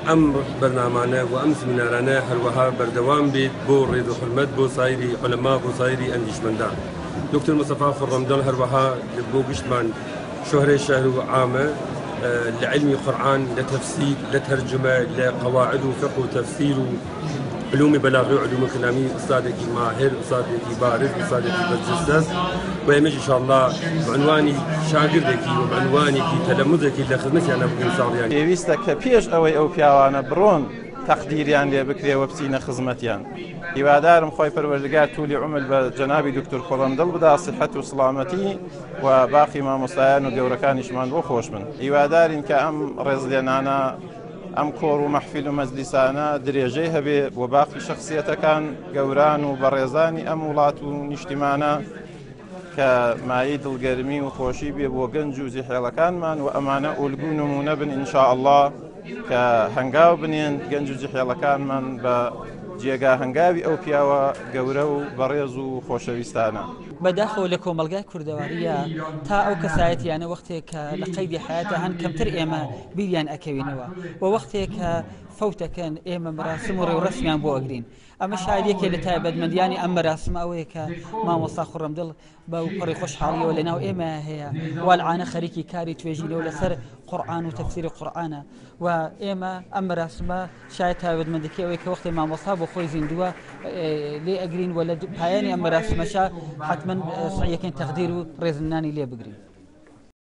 ئەم بەرنامانە و ئەم سمینارانە هەروەها بەردەوام بێت بۆ ڕێز و حرمەت بۆ سایری عولەما بۆ سایری ئەندیشمەندان. دکتۆر مستەفا خورڕەمدڵ هەروەها بۆ گشتمان شۆهرەی شەهر و عامە لە علمی قورئان، لە تەفسیر، لە تەرجمە، لە قەواعد و فقه و تەفسیر و علومی بەلاغی و علومی کلامی ئوستادێکی ماهر، ئوستادێکی بارز، ئوستادێکی بەرجەستە و ئێمەش ئینشاءالله بعنوانی شاگردێکی و بعنوانێکی تەلەموزێکی لە خزمەتیانە بگەین ساڵیان. پێویستە کە پێش ئەوەی ئەو پیاوانە بڕۆن تەقدیریان لێ بکرێوە بچینە خزمەتیان. هیوادارم خۆی پەروەردگار توولی عومر بە جەنابی دکتۆر خورڕەمدڵ بدا سحەت و سڵامەتی و باقی مامۆستایان و گەورەکانیشمان بۆ خۆش بن. هیوادارین کە ئەم ڕێزلێنانە، ئەم کۆڕ و مەحفیل و مەجلیسانە درێژەی هەبێ بۆ باقی شخصیەتەکان گەوران و بەڕێزانی ئەم وڵات و نیشتیمانە کە مای دڵگەرمی و خۆشی بێ بۆ گەنج و جیحێڵەکانمان و ئەمانە ئولگو نمونە بن ئینشاءالله کە هەنگاو بنێن گەنج و جیحێڵەکانمان بە جێگا هەنگاوی ئەو پیاوە گەورە و بەڕێز و خۆشەویستانە. بەداخەوە لە کۆمەلگای کوردەواریە تا ئەو کەسایەتیانە وەختێک کە لە قەیدی حیاتە هەن کەمتر ئێمە بیریان ئەکەوینەوە و وەختێک کە فەوتەکەن ئێمە مەراسم و ڕێوڕەسمیان بۆ ئەگرین. ئەمە شایدێکێ لە تایبەتمەندیانی ئەم مەراسمە ئەوەیە کە مامۆستا خورڕەمدڵ بە پەڕی خۆشحاڵیەوە لەناو ئێمە هەیە والعانە خەریکی کاری توێژینەوە لەسەر قورئان و تەفسیری قورئانە و ئێمە ئەم مەراسمە شاید تایبەتمەندەکەی ئەوەیە کە وەختی مامۆستا بۆ خۆی زیندووە لێ ئەگرین و لە پایانی ئەم مەراسمەشە حتمما سعیەکەین تەقدیر و ڕێزلێنانی لێ بگرین.